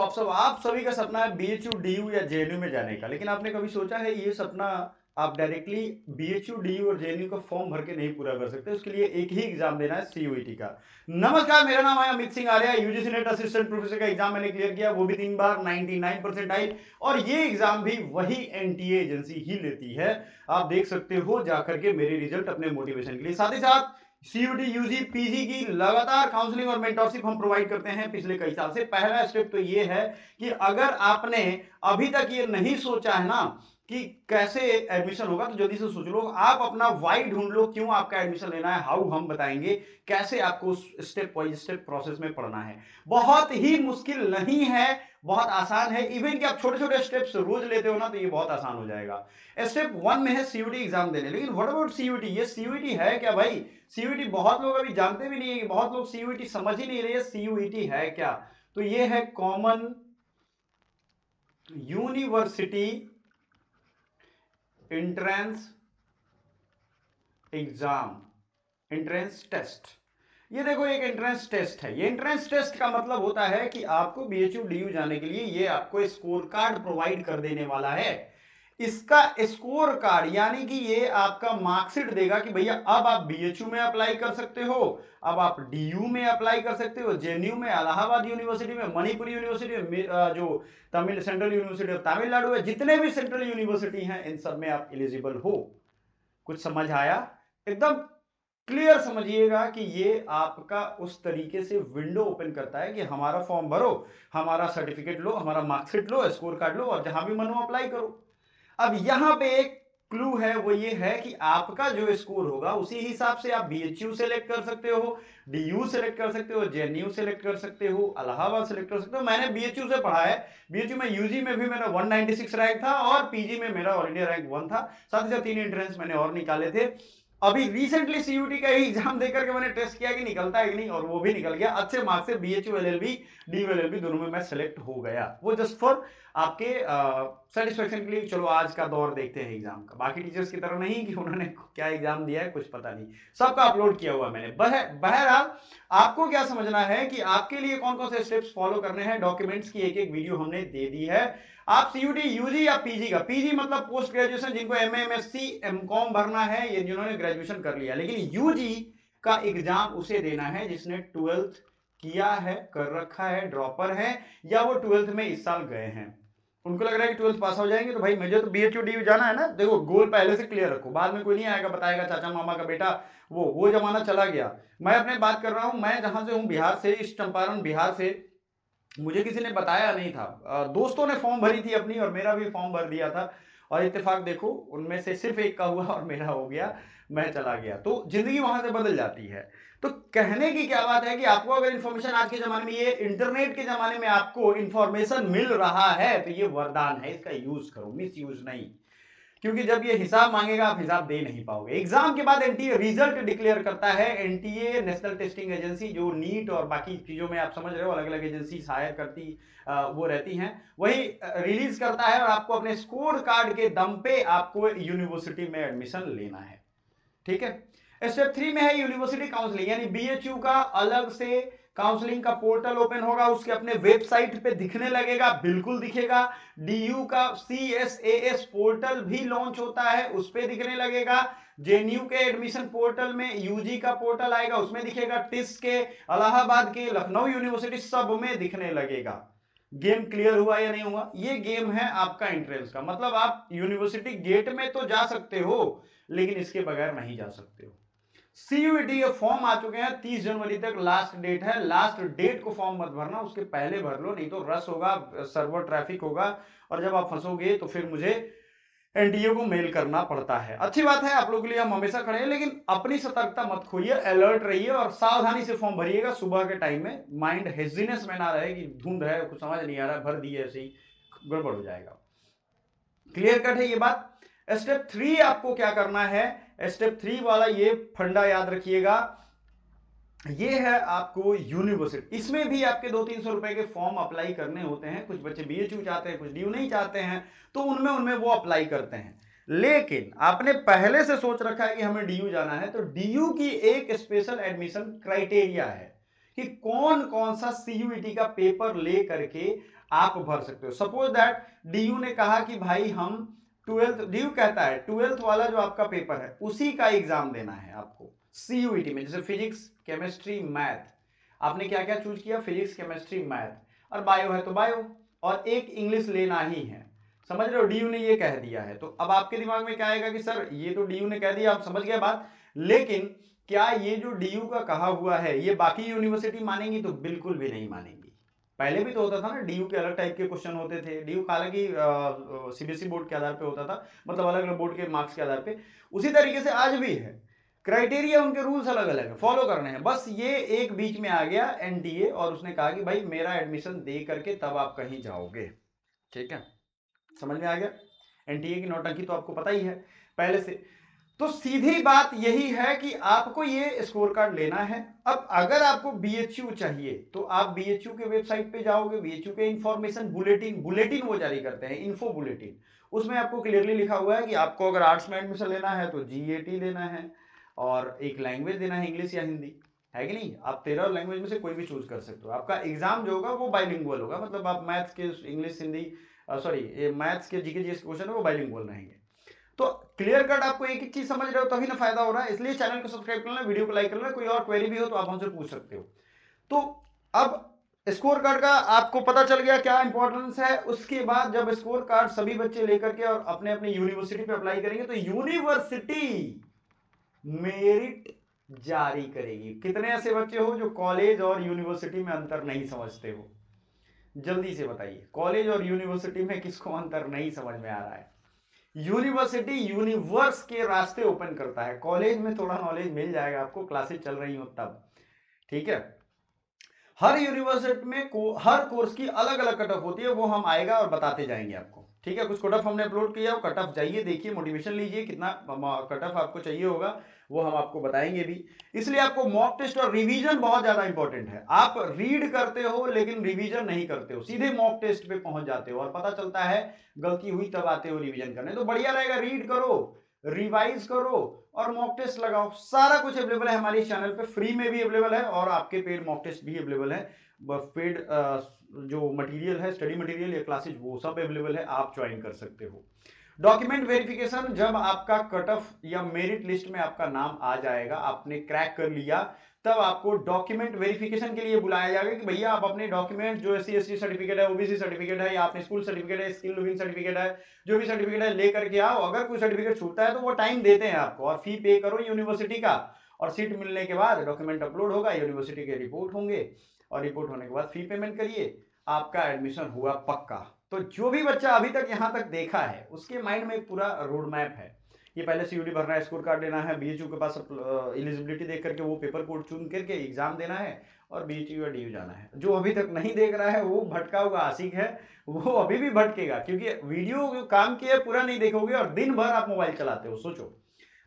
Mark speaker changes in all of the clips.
Speaker 1: आप सभी का सपना है बीएचयू, डीयू या जेएनयू में जाने का, लेकिन आपने कभी सोचा है ये सपना आप डायरेक्टली बीएचयू, डीयू और जेएनयू का फॉर्म भर के नहीं पूरा कर सकते? उसके लिए एक ही एग्जाम देना है, सीयूईटी का। नमस्कार, मेरा नाम है Amit Singh Arya. UGC net assistant professor का एग्जाम मैंने क्लियर किया, वो भी 3 बार, 99% आई। और ये एग्जाम भी वही एनटीए एजेंसी ही लेती है। आप देख सकते हो जाकर के मेरे रिजल्ट अपने मोटिवेशन के लिए। साथ ही साथ सीयूटी, यूजी, पीजी की लगातार काउंसलिंग और मेंटरशिप हम प्रोवाइड करते हैं पिछले कई साल से। पहला स्टेप तो ये है कि अगर आपने अभी तक ये नहीं सोचा है ना कि कैसे एडमिशन होगा, तो जल्दी से सोच लो। आप अपना वाई ढूंढ लो, क्यों आपका एडमिशन लेना है, हाउ हम बताएंगे कैसे आपको स्टेप बाय स्टेप प्रोसेस में पढ़ना है। बहुत ही मुश्किल नहीं है, बहुत आसान है। इवन कि आप छोटे छोटे स्टेप्स रोज लेते हो ना, तो ये बहुत आसान हो जाएगा। स्टेप 1 में है सीयूटी एग्जाम देने। लेकिन व्हाट अबाउट सीयूटी? ये सीयूटी है क्या भाई? सीयूटी बहुत लोग अभी जानते भी नहीं है, कि बहुत लोग सीयूटी समझ ही नहीं रहे सीयूटी है क्या। तो ये है common university entrance exam, entrance test. ये देखो एक एंट्रेंस टेस्ट है। ये एंट्रेंस टेस्ट का मतलब होता है कि आपको बीएचयू, डीयू जाने के लिए ये आपको स्कोर कार्ड प्रोवाइड कर देने वाला है। इसका स्कोर कार्ड यानी कि ये आपका मार्कशीट देगा कि भैया अब आप बीएचयू में अप्लाई कर सकते हो, अब आप डीयू में अप्लाई कर सकते हो, जेएनयू में, इलाहाबाद यूनिवर्सिटी में, मणिपुर यूनिवर्सिटी में, जो Tamil central university of Tamil Nadu है, जितने भी सेंट्रल यूनिवर्सिटी हैं, इन सब में आप एलिजिबल हो। कुछ समझ आया? एकदम क्लियर समझिएगा कि ये आपका उस तरीके से विंडो ओपन करता है कि हमारा फॉर्म भरो, हमारा सर्टिफिकेट लो, हमारा मार्कशीट लो, स्कोर कार्ड लो और जहां भी मन हो अप्लाई करो। अब यहां पे एक क्लू है, वो ये है कि आपका जो स्कोर होगा उसी हिसाब से आप बीएचयू सेलेक्ट कर सकते हो, डीयू सेलेक्ट कर सकते हो, जेएनयू सेलेक्ट कर सकते हो, इलाहाबाद सेलेक्ट कर सकते हो। मैंने बीएचयू से पढ़ा है। बीएचयू में यूजी में भी मेरा 196 रैंक था और पीजी में मेरा ऑल इंडिया रैंक 1 था। साथ ही साथ 3 एंट्रेंस मैंने और निकाले थे। अभी रिसेंटली सीयूटी का ही एग्जाम देकर के मैंने टेस्ट किया कि निकलता है कि नहीं, और वो भी निकल गया अच्छे मार्क्स से। बीएचयू, एलएलबी, डीयू, एलएलबी दोनों में मैं सेलेक्ट हो गया। वो जस्ट फॉर आपके सेटिस्फेक्शन के लिए। चलो आज का दौर देखते हैं एग्जाम का। बाकी टीचर्स की तरह नहीं कि उन्होंने क्या एग्जाम दिया है कुछ पता नहीं, सबका अपलोड किया हुआ मैंने। बहरहाल आपको क्या समझना है कि आपके लिए कौन कौन से स्टेप्स फॉलो करने हैं। डॉक्यूमेंट्स की एक एक वीडियो हमने दे दी है। आप सीयूटी, यूजी या पीजी का, पीजी मतलब पोस्ट ग्रेजुएशन, जिनको एमए, एमएससी, एमकॉम भरना है, ये जिन्होंने ग्रेजुएशन कर लिया। लेकिन यूजी का एग्जाम उसे देना है जिसने 12th किया है, कर रखा है, ड्रॉपर है, या वो 12th में इस साल गए हैं। उनको लग रहा है कि 12th पास हो जाएंगे तो भाई मुझे तो बीएचयू, डीयू जाना है ना। देखो गोल पहले से क्लियर रखो, बाद में कोई नहीं आएगा बताएगा चाचा मामा का बेटा, वो जमाना चला गया। मैं अपने बात कर रहा हूं, मैं जहां से हूं बिहार से, इस चंपारण बिहार से, मुझे किसी ने बताया नहीं था। दोस्तों ने फॉर्म भरी थी अपनी और मेरा भी फॉर्म भर दिया था, और इत्तेफाक देखो उनमें से सिर्फ एक का हुआ और मेरा हो गया, मैं चला गया। तो जिंदगी वहां से बदल जाती है। तो कहने की क्या बात है कि आपको अगर इंफॉर्मेशन आज के जमाने में, ये इंटरनेट के जमाने में आपको इंफॉर्मेशन मिल रहा है, तो ये वरदान है, इसका यूज करो, मिस यूज नहीं। क्योंकि जब ये हिसाब मांगेगा आप हिसाब दे नहीं पाओगे। एग्जाम के बाद एनटीए रिजल्ट डिक्लेयर करता है। एनटीए नेशनल टेस्टिंग एजेंसी, जो नीट और बाकी चीजों में आप समझ रहे हो अलग अलग एजेंसी हायर करती वो रहती हैं, वही रिलीज करता है। और आपको अपने स्कोर कार्ड के दम पे आपको यूनिवर्सिटी में एडमिशन लेना है। ठीक है। स्टेप 3 में है यूनिवर्सिटी काउंसलिंग, यानी बीएचयू का अलग से काउंसलिंग का पोर्टल ओपन होगा, उसके अपने वेबसाइट पे दिखने लगेगा, बिल्कुल दिखेगा। डीयू का सीएसएएस पोर्टल भी लॉन्च होता है, उस पे दिखने लगेगा। जेएनयू के एडमिशन पोर्टल में यूजी का पोर्टल आएगा, उसमें दिखेगा। टिस के, इलाहाबाद के, लखनऊ यूनिवर्सिटी, सब में दिखने लगेगा। गेम क्लियर हुआ या नहीं हुआ? ये गेम है आपका एंट्रेंस का। मतलब आप यूनिवर्सिटी गेट में तो जा सकते हो, लेकिन इसके बगैर नहीं जा सकते हो। सीयूईटी के फॉर्म आ चुके हैं, 30 जनवरी तक लास्ट डेट है। लास्ट डेट को फॉर्म मत भरना, उसके पहले भर लो, नहीं तो रश होगा, सर्वर ट्रैफिक होगा, और जब आप फंसोगे तो फिर मुझे एनटीए को मेल करना पड़ता है। अच्छी बात है, आप लोगों के लिए हम हमेशा खड़े हैं, लेकिन अपनी सतर्कता मत खोइए, अलर्ट रहिए और सावधानी से फॉर्म भरिएगा। सुबह के टाइम में माइंड हेजिनेस में ना रहे कि धुंध है, कुछ समझ नहीं आ रहा, भर दिए ऐसे ही, गड़बड़ हो जाएगा। क्लियर कट है ये बात? स्टेप 3 आपको क्या करना है, स्टेप 3 वाला ये फंडा याद रखिएगा। ये है आपको यूनिवर्सिटी, इसमें भी आपके 200-300 रुपए के फॉर्म अप्लाई करने होते हैं। कुछ बच्चे बीएचयू चाहते हैं, कुछ डीयू नहीं चाहते हैं, तो उनमें वो अप्लाई करते हैं। लेकिन आपने पहले से सोच रखा है कि हमें डीयू जाना है, तो डीयू की एक स्पेशल एडमिशन क्राइटेरिया है कि कौन कौन सा सीयूईटी का पेपर ले करके आप भर सकते हो। सपोज दैट डीयू ने कहा कि भाई हम 12th, डीयू कहता है 12th वाला जो आपका पेपर है उसी का एग्जाम देना है आपको सीयूईटी में, जैसे फिजिक्स केमिस्ट्री मैथ, आपने क्या क्या चूज किया, फिजिक्स केमिस्ट्री मैथ, और बायो है तो बायो, और एक इंग्लिश लेना ही है। समझ रहे हो, डीयू ने ये कह दिया है। तो अब आपके दिमाग में क्या आएगा कि सर ये तो डीयू ने कह दिया, आप समझ गए बात, लेकिन क्या ये जो डीयू का कहा हुआ है ये बाकी यूनिवर्सिटी मानेंगी? तो बिल्कुल भी नहीं मानेंगी। पहले भी तो होता था ना, डीयू के अलग टाइप के क्वेश्चन होते थे। डीयू हालांकि सीबीएसई बोर्ड के आधार पे होता था, मतलब अलग अलग बोर्ड के मार्क्स के आधार पे, उसी तरीके से आज भी है। क्राइटेरिया उनके रूल्स अलग अलग है, फॉलो करने हैं। बस ये एक बीच में आ गया एनटीए, और उसने कहा कि भाई मेरा एडमिशन दे करके तब आप कहीं जाओगे। ठीक है, समझ में आ गया। एनटीए की नौटंकी तो आपको पता ही है पहले से। तो सीधी बात यही है कि आपको ये स्कोर कार्ड लेना है। अब अगर आपको बीएचयू चाहिए तो आप बीएचयू के वेबसाइट पे जाओगे, बीएचयू के इंफॉर्मेशन बुलेटिन वो जारी करते हैं, इन्फो बुलेटिन, उसमें आपको क्लियरली लिखा हुआ है कि आपको अगर आर्ट्स में एडमिशन लेना है तो जीएटी देना है, और एक लैंग्वेज देना है, इंग्लिश या हिंदी, है कि नहीं। आप 13 लैंग्वेज में से कोई भी चूज कर सकते हो। आपका एग्जाम जो होगा वो बाइलिंगुअल होगा, मतलब आप मैथ्स के इंग्लिश हिंदी सॉरी मैथ्स के जीके जीएस क्वेश्चन है वो बाइलिंगुअल रहेंगे। तो क्लियर कट आपको एक एक चीज समझ रहे हो तभी ना फायदा हो रहा है। इसलिए चैनल को सब्सक्राइब कर लेना, वीडियो को लाइक कर लेना, कोई और क्वेरी भी हो तो आप हमसे पूछ सकते हो। तो अब स्कोर कार्ड का आपको पता चल गया क्या इंपॉर्टेंस है। उसके बाद जब स्कोर कार्ड सभी बच्चे लेकर के और अपने अपने यूनिवर्सिटी पे अप्लाई करेंगे तो यूनिवर्सिटी मेरिट जारी करेगी। कितने ऐसे बच्चे हो जो कॉलेज और यूनिवर्सिटी में अंतर नहीं समझते हो? जल्दी से बताइए, कॉलेज और यूनिवर्सिटी में किसको अंतर नहीं समझ में आ रहा है? यूनिवर्सिटी यूनिवर्स के रास्ते ओपन करता है, कॉलेज में थोड़ा नॉलेज मिल जाएगा आपको, क्लासेस चल रही हो तब। ठीक है, हर यूनिवर्सिटी में हर कोर्स की अलग अलग कट ऑफ होती है, वो हम आएगा और बताते जाएंगे आपको। ठीक है, कुछ कट ऑफ हमने अपलोड किया, कट ऑफ जाइए देखिए, मोटिवेशन लीजिए, कितना कट ऑफ आपको चाहिए होगा वो हम आपको बताएंगे भी। इसलिए आपको मॉक टेस्ट और रिवीजन बहुत ज्यादा इंपॉर्टेंट है। आप रीड करते हो लेकिन रिवीजन नहीं करते हो, सीधे मॉक टेस्ट पे पहुंच जाते हो और पता चलता है गलती हुई तब आते हो रिवीजन करने। तो बढ़िया रहेगा, रीड करो, रिवाइज करो और मॉक टेस्ट लगाओ। सारा कुछ अवेलेबल है हमारे चैनल पे, फ्री में भी अवेलेबल है और आपके पेड मॉक टेस्ट भी अवेलेबल है। पेड जो मटेरियल है, स्टडी मटेरियल या क्लासेस, वो सब अवेलेबल है, आप ज्वाइन कर सकते हो। डॉक्यूमेंट वेरिफिकेशन, जब आपका कट ऑफ या मेरिट लिस्ट में आपका नाम आ जाएगा, आपने क्रैक कर लिया, तब आपको डॉक्यूमेंट वेरिफिकेशन के लिए बुलाया जाएगा कि भैया आप अपने डॉक्यूमेंट जो एससी एसटी सर्टिफिकेट है, ओबीसी सर्टिफिकेट है, या अपने स्कूल सर्टिफिकेट है, स्किल लिविंग सर्टिफिकेट है, जो भी सर्टिफिकेट है लेकर के आओ। अगर कोई सर्टिफिकेट छूटता है तो वो टाइम देते हैं आपको, और फी पे करो यूनिवर्सिटी का, और सीट मिलने के बाद डॉक्यूमेंट अपलोड होगा, यूनिवर्सिटी के रिपोर्ट होंगे, और रिपोर्ट होने के बाद फी पेमेंट करिए, आपका एडमिशन हुआ पक्का। तो जो भी बच्चा अभी तक यहां तक देखा है उसके माइंड में एक पूरा रोड मैप है। ये पहले सीयूडी भरना है, स्कोर कार्ड लेना है, बीएचयू के पास एलिजिबिलिटी देख करके वो पेपर कोड चुन करके एग्जाम देना है, और बीएचयू या डीयू जाना है। जो अभी तक नहीं देख रहा है वो भटका हुआ आशिक है, वो अभी भी भटकेगा, क्योंकि वीडियो जो काम किया पूरा नहीं देखोगे और दिन भर आप मोबाइल चलाते हो। सोचो,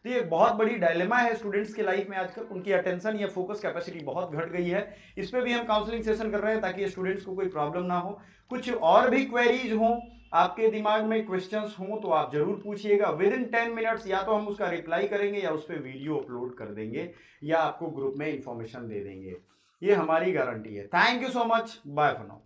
Speaker 1: तो ये बहुत बड़ी डायलेमा है स्टूडेंट्स की लाइफ में आजकल। उनकी अटेंशन या फोकस कैपेसिटी बहुत घट गई है। इस पे भी हम काउंसलिंग सेशन कर रहे हैं ताकि स्टूडेंट्स को कोई प्रॉब्लम ना हो। कुछ और भी क्वेरीज हो, आपके दिमाग में क्वेश्चंस हो तो आप जरूर पूछिएगा। विद इन 10 मिनट्स या तो हम उसका रिप्लाई करेंगे या उस पर वीडियो अपलोड कर देंगे या आपको ग्रुप में इंफॉर्मेशन दे देंगे, ये हमारी गारंटी है। Thank you so much, bye for now.